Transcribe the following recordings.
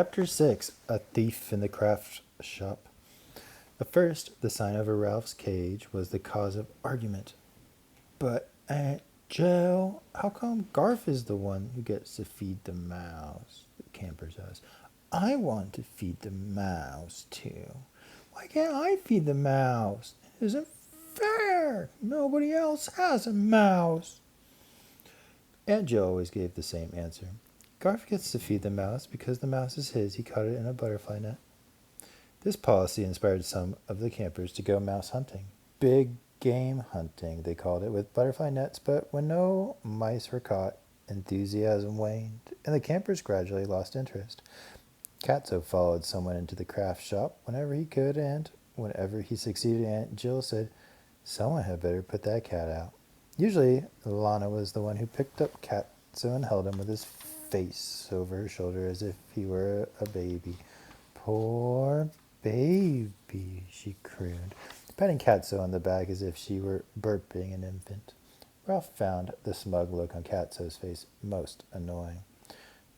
Chapter 6. A Thief in the Craft Shop. At first, the sign over Ralph's cage was the cause of argument. But, Aunt Jill, how come Garf is the one who gets to feed the mouse? The campers asked. I want to feed the mouse, too. Why can't I feed the mouse? It isn't fair. Nobody else has a mouse. Aunt Jill always gave the same answer. Garf gets to feed the mouse because the mouse is his. He caught it in a butterfly net. This policy inspired some of the campers to go mouse hunting. Big game hunting, they called it, with butterfly nets, but when no mice were caught, enthusiasm waned, and the campers gradually lost interest. Catso followed someone into the craft shop whenever he could, and whenever he succeeded, Aunt Jill said, someone had better put that cat out. Usually, Lana was the one who picked up Catso and held him with his face over her shoulder as if he were a baby. Poor baby, she crooned, patting Catso on the back as if she were burping an infant. Ralph found the smug look on Catso's face most annoying.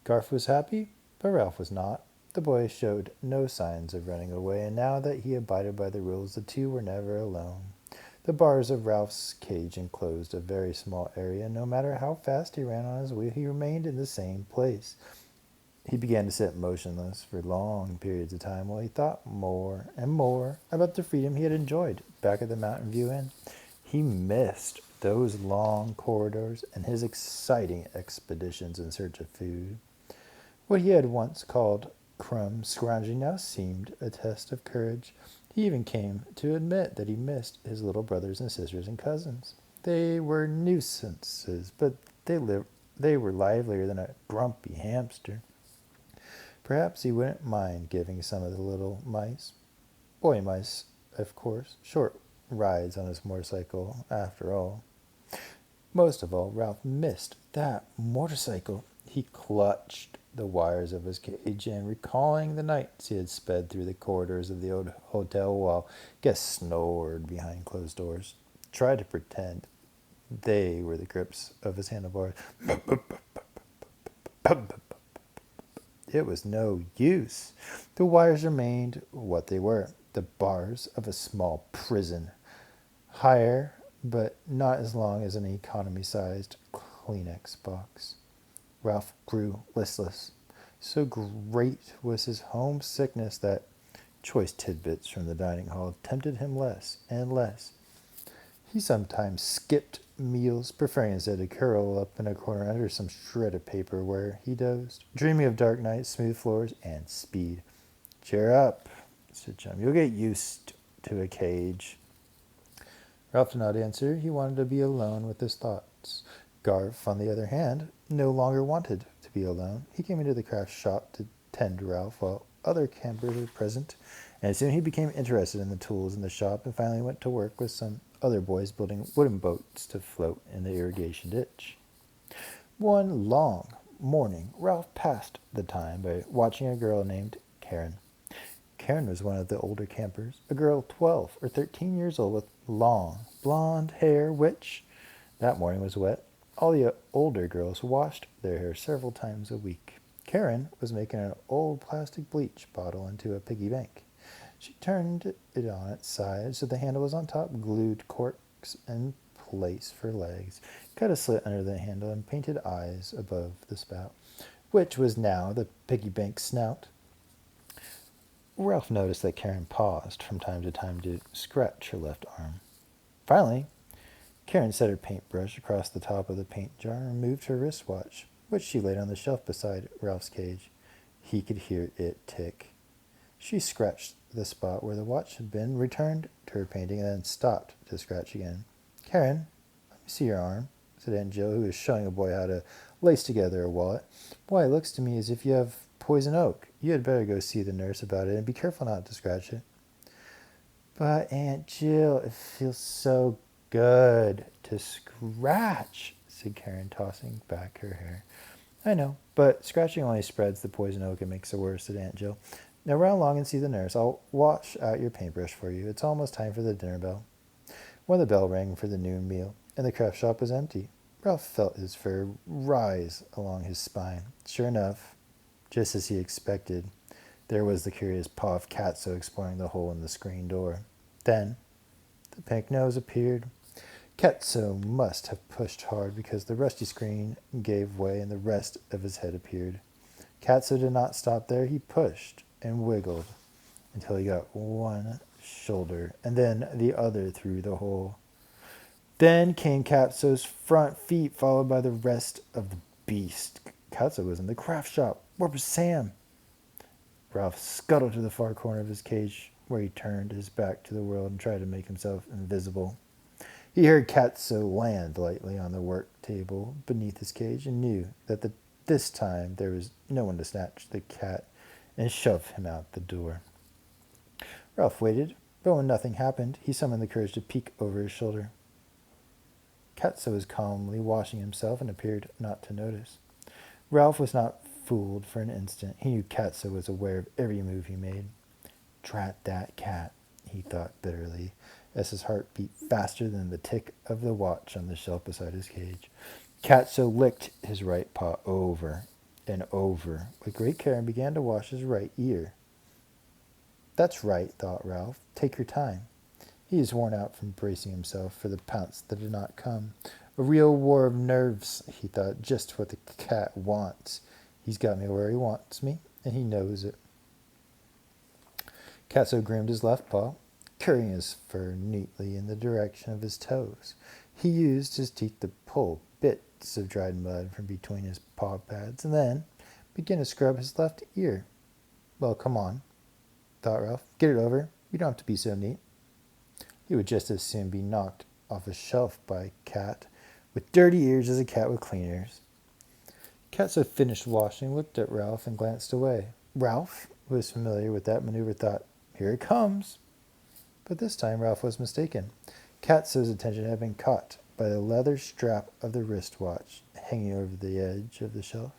Garf was happy, but Ralph was not. The boy showed no signs of running away, and now that he abided by the rules, the two were never alone. The bars of Ralph's cage enclosed a very small area, and no matter how fast he ran on his wheel, he remained in the same place. He began to sit motionless for long periods of time while he thought more and more about the freedom he had enjoyed back at the Mountain View Inn. He missed those long corridors and his exciting expeditions in search of food. What he had once called crumb scrounging now seemed a test of courage. He even came to admit that he missed his little brothers and sisters and cousins. They were nuisances, but they were livelier than a grumpy hamster. Perhaps he wouldn't mind giving some of the little mice, boy mice, of course, short rides on his motorcycle after all. Most of all, Ralph missed that motorcycle. He clutched the wires of his cage and, recalling the nights he had sped through the corridors of the old hotel while guests snored behind closed doors, tried to pretend they were the grips of his handlebars. It was no use. The wires remained what they were, the bars of a small prison. Higher, but not as long as an economy-sized Kleenex box. Ralph grew listless. So great was his homesickness that choice tidbits from the dining hall tempted him less and less. He sometimes skipped meals, preferring instead to curl up in a corner under some shred of paper where he dozed, dreaming of dark nights, smooth floors, and speed. Cheer up, said Chum. You'll get used to a cage. Ralph did not answer. He wanted to be alone with his thoughts. Garf, on the other hand, no longer wanted to be alone. He came into the craft shop to tend to Ralph while other campers were present, and soon he became interested in the tools in the shop and finally went to work with some other boys building wooden boats to float in the irrigation ditch. One long morning, Ralph passed the time by watching a girl named Karen. Karen was one of the older campers, a girl 12 or 13 years old with long, blonde hair, which, that morning, was wet. All the older girls washed their hair several times a week. Karen was making an old plastic bleach bottle into a piggy bank. She turned it on its side so the handle was on top, glued corks in place for legs, cut a slit under the handle, and painted eyes above the spout, which was now the piggy bank's snout. Ralph noticed that Karen paused from time to time to scratch her left arm. Finally, Karen set her paintbrush across the top of the paint jar and removed her wristwatch, which she laid on the shelf beside Ralph's cage. He could hear it tick. She scratched the spot where the watch had been, returned to her painting, and then stopped to scratch again. Karen, let me see your arm, said Aunt Jill, who was showing a boy how to lace together a wallet. Why, it looks to me as if you have poison oak. You had better go see the nurse about it, and be careful not to scratch it. But, Aunt Jill, it feels so good to scratch, said Karen, tossing back her hair. I know, but scratching only spreads the poison oak and makes it worse, said Aunt Jill. Now run along and see the nurse. I'll wash out your paintbrush for you. It's almost time for the dinner bell. When the bell rang for the noon meal, and the craft shop was empty, Ralph felt his fur rise along his spine. Sure enough, Just as he expected, there was the curious paw of Katso exploring the hole in the screen door. Then the pink nose appeared. Katso must have pushed hard because the rusty screen gave way and the rest of his head appeared. Katso did not stop there. He pushed and wiggled until he got one shoulder and then the other through the hole. Then came Katso's front feet, followed by the rest of the beast. Katso was in the craft shop. Where was Sam? Ralph scuttled to the far corner of his cage, where he turned his back to the world and tried to make himself invisible. He heard Katso land lightly on the work table beneath his cage and knew that this time there was no one to snatch the cat and shove him out the door. Ralph waited, but when nothing happened, he summoned the courage to peek over his shoulder. Katso was calmly washing himself and appeared not to notice. Ralph was not fooled for an instant. He knew Katso was aware of every move he made. Drat that cat, he thought bitterly, as his heart beat faster than the tick of the watch on the shelf beside his cage. Katso licked his right paw over and over with great care and began to wash his right ear. That's right, thought Ralph. Take your time. He is worn out from bracing himself for the pounce that did not come. A real war of nerves, he thought, just what the cat wants. He's got me where he wants me, and he knows it. Katso groomed his left paw, currying his fur neatly in the direction of his toes. He used his teeth to pull bits of dried mud from between his paw pads, and then began to scrub his left ear. Well, come on, thought Ralph. Get it over. You don't have to be so neat. He would just as soon be knocked off a shelf by a cat with dirty ears as a cat with clean ears. Katso finished washing, looked at Ralph, and glanced away. Ralph, who was familiar with that maneuver, thought, here it comes. But this time Ralph was mistaken. Katso's attention had been caught by the leather strap of the wristwatch hanging over the edge of the shelf.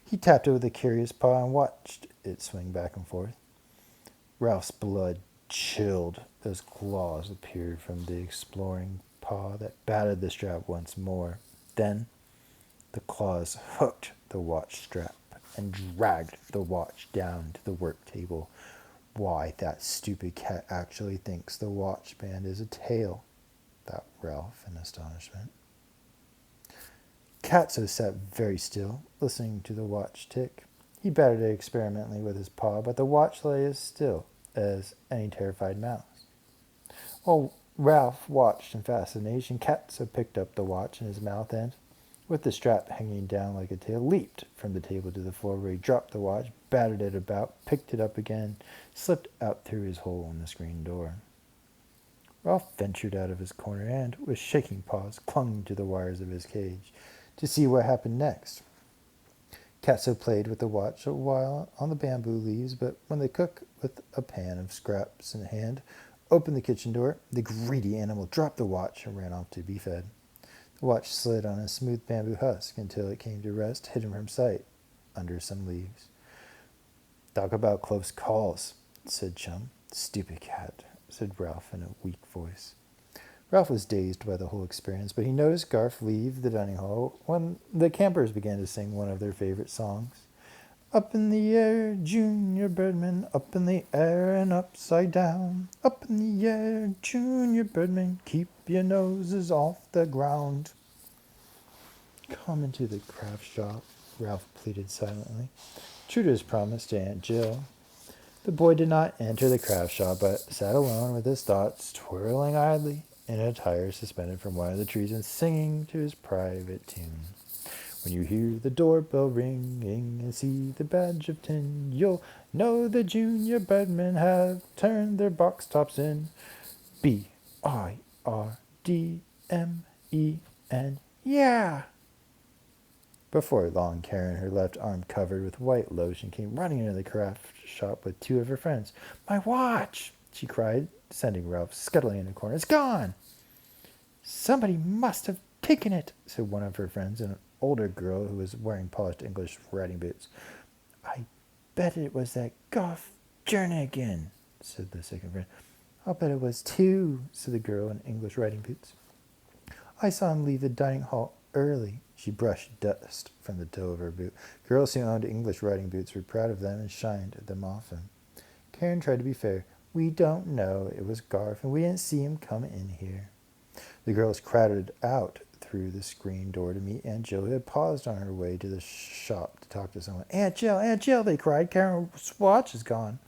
He tapped it with a curious paw and watched it swing back and forth. Ralph's blood chilled. Those claws appeared from the exploring paw that batted the strap once more. Then the claws hooked the watch strap and dragged the watch down to the work table. Why, that stupid cat actually thinks the watch band is a tail, thought Ralph in astonishment. Katso sat very still, listening to the watch tick. He batted it experimentally with his paw, but the watch lay as still as any terrified mouse. While Ralph watched in fascination, Katso picked up the watch in his mouth and, with the strap hanging down like a tail, leaped from the table to the floor where he dropped the watch, battered it about, picked it up again, slipped out through his hole in the screen door. Ralph ventured out of his corner and, with shaking paws, clung to the wires of his cage to see what happened next. Katso played with the watch a while on the bamboo leaves, but when the cook, with a pan of scraps in hand, opened the kitchen door, the greedy animal dropped the watch and ran off to be fed. The watch slid on a smooth bamboo husk until it came to rest, hidden from sight, under some leaves. Talk about close calls, said Chum. Stupid cat, said Ralph in a weak voice. Ralph was dazed by the whole experience, but he noticed Garth leave the dining hall when the campers began to sing one of their favorite songs. Up in the air, Junior Birdman, up in the air and upside down. Up in the air, Junior Birdman, keep your noses off the ground. Come into the craft shop, Ralph pleaded silently, true to his promise to Aunt Jill. The boy did not enter the craft shop, but sat alone with his thoughts twirling idly in a tire suspended from one of the trees and singing to his private tune. When you hear the doorbell ringing and see the badge of tin, you'll know the Junior Birdmen have turned their box tops in. Birdmen, yeah! Before long, Karen, her left arm covered with white lotion, came running into the craft shop with two of her friends. My watch! She cried, sending Ralph scuttling in a corner. It's gone! Somebody must have taken it, said one of her friends, an older girl who was wearing polished English riding boots. I bet it was that Goff Jernigan, said the second friend. I'll bet it was too, said the girl in English riding boots. I saw him leave the dining hall early. She brushed dust from the toe of her boot. Girls who owned English riding boots were proud of them and shined them often. Karen tried to be fair. We don't know. It was Garf, and we didn't see him come in here. The girls crowded out through the screen door to meet Aunt Jill, who had paused on her way to the shop to talk to someone. Aunt Jill, they cried. Karen's watch is gone.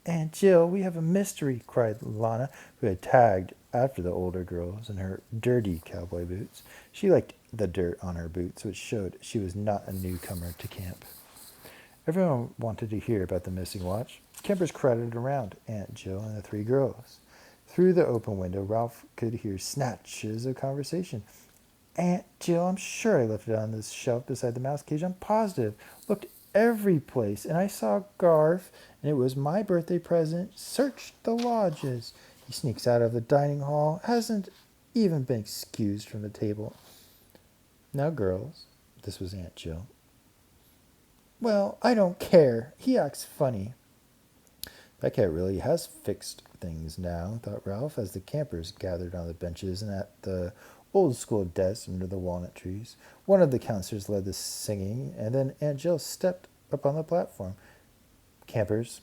Aunt Jill, we have a mystery, cried Lana, who had tagged after the older girls in her dirty cowboy boots. She liked the dirt on her boots, which showed she was not a newcomer to camp. Everyone wanted to hear about the missing watch. Campers crowded around Aunt Jill and the three girls. Through the open window, Ralph could hear snatches of conversation. Aunt Jill, I'm sure I left it on this shelf beside the mouse cage. I'm positive. Looked every place, and I saw Garf, and it was my birthday present. Searched the lodges. He sneaks out of the dining hall, hasn't even been excused from the table. Now, girls, this was Aunt Jill. Well, I don't care. He acts funny. That cat really has fixed things now, thought Ralph, as the campers gathered on the benches and at the old-school desks under the walnut trees. One of the counselors led the singing, and then Aunt Jill stepped up on the platform. Campers,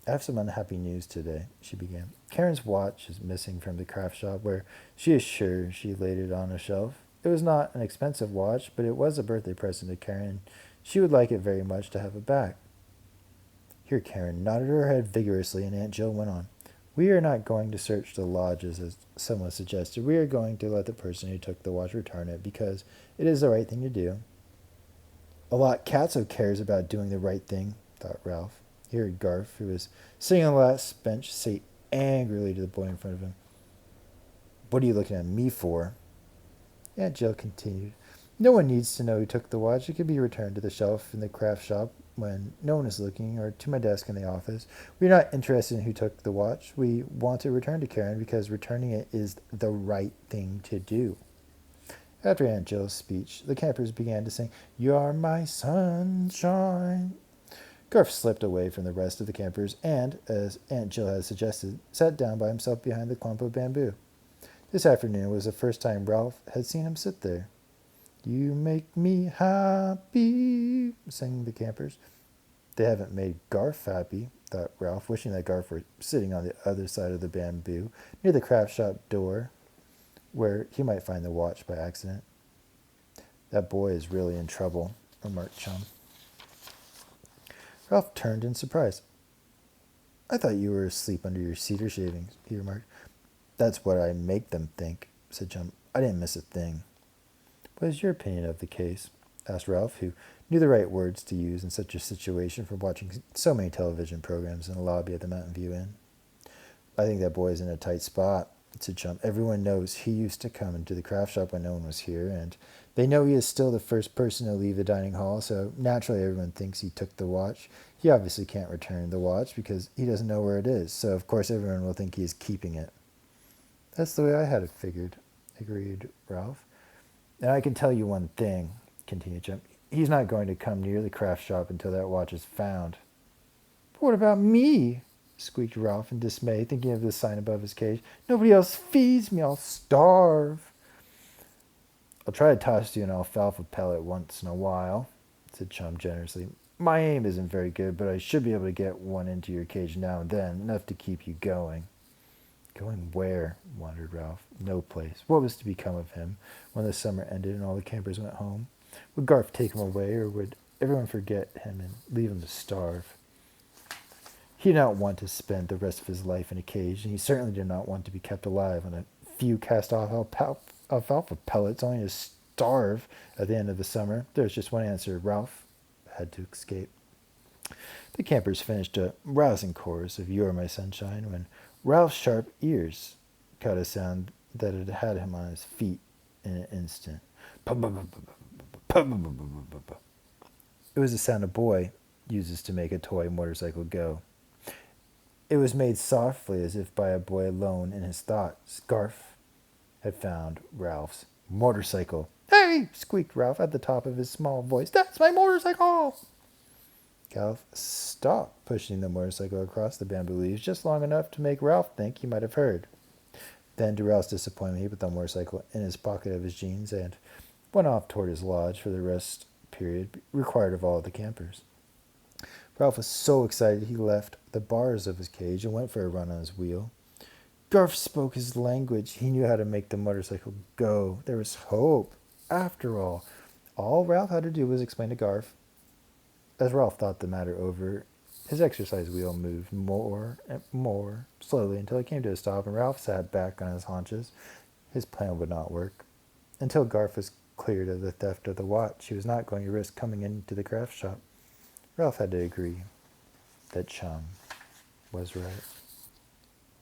I have some unhappy news today, she began. Karen's watch is missing from the craft shop, where she is sure she laid it on a shelf. It was not an expensive watch, but it was a birthday present to Karen. She would like it very much to have it back. Here Karen nodded her head vigorously, and Aunt Jill went on. We are not going to search the lodges, as someone suggested. We are going to let the person who took the watch return it, because it is the right thing to do. A lot Katso cares about doing the right thing, thought Ralph. He heard Garf, who was sitting on the last bench, say angrily to the boy in front of him, What are you looking at me for? Aunt Jill continued. No one needs to know who took the watch. It can be returned to the shelf in the craft shop when no one is looking, or to my desk in the office. We're not interested in who took the watch. We want it returned to Karen because returning it is the right thing to do. After Aunt Jill's speech, the campers began to sing, You're my sunshine. Garf slipped away from the rest of the campers and, as Aunt Jill had suggested, sat down by himself behind the clump of bamboo. This afternoon was the first time Ralph had seen him sit there. You make me happy, sang the campers. They haven't made Garf happy, thought Ralph, wishing that Garf were sitting on the other side of the bamboo, near the craft shop door, where he might find the watch by accident. That boy is really in trouble, remarked Chum. Ralph turned in surprise. I thought you were asleep under your cedar shavings, he remarked. That's what I make them think, said Chum. I didn't miss a thing. What is your opinion of the case? Asked Ralph, who knew the right words to use in such a situation from watching so many television programs in the lobby at the Mountain View Inn. I think that boy is in a tight spot, said Chum. Everyone knows he used to come into the craft shop when no one was here, and they know he is still the first person to leave the dining hall, so naturally everyone thinks he took the watch. He obviously can't return the watch because he doesn't know where it is, so of course everyone will think he is keeping it. That's the way I had it figured, agreed Ralph. And I can tell you one thing, continued Chum. He's not going to come near the craft shop until that watch is found. But what about me? Squeaked Ralph in dismay, thinking of the sign above his cage. Nobody else feeds me. I'll starve. I'll try to toss you an alfalfa pellet once in a while, said Chum generously. My aim isn't very good, but I should be able to get one into your cage now and then, enough to keep you going. Going where? Wondered Ralph. No place. What was to become of him when the summer ended and all the campers went home? Would Garf take him away, or would everyone forget him and leave him to starve? He did not want to spend the rest of his life in a cage, and he certainly did not want to be kept alive on a few cast-off alfalfa pellets, only to starve at the end of the summer. There was just one answer. Ralph had to escape. The campers finished a rousing chorus of You Are My Sunshine when Ralph's sharp ears caught a sound that had him on his feet in an instant. It was the sound a boy uses to make a toy motorcycle go. It was made softly as if by a boy alone in his thoughts. Garf had found Ralph's motorcycle. Hey! Squeaked Ralph at the top of his small voice. That's my motorcycle! Garf stopped pushing the motorcycle across the bamboo leaves just long enough to make Ralph think he might have heard. Then, to Ralph's disappointment, he put the motorcycle in his pocket of his jeans and, went off toward his lodge for the rest period required of all the campers. Ralph was so excited he left the bars of his cage and went for a run on his wheel. Garf spoke his language. He knew how to make the motorcycle go. There was hope. After all Ralph had to do was explain to Garf. As Ralph thought the matter over, his exercise wheel moved more and more slowly until it came to a stop, and Ralph sat back on his haunches. His plan would not work. Until Garf was cleared of the theft of the watch, he was not going to risk coming into the craft shop. Ralph had to agree that Chum was right.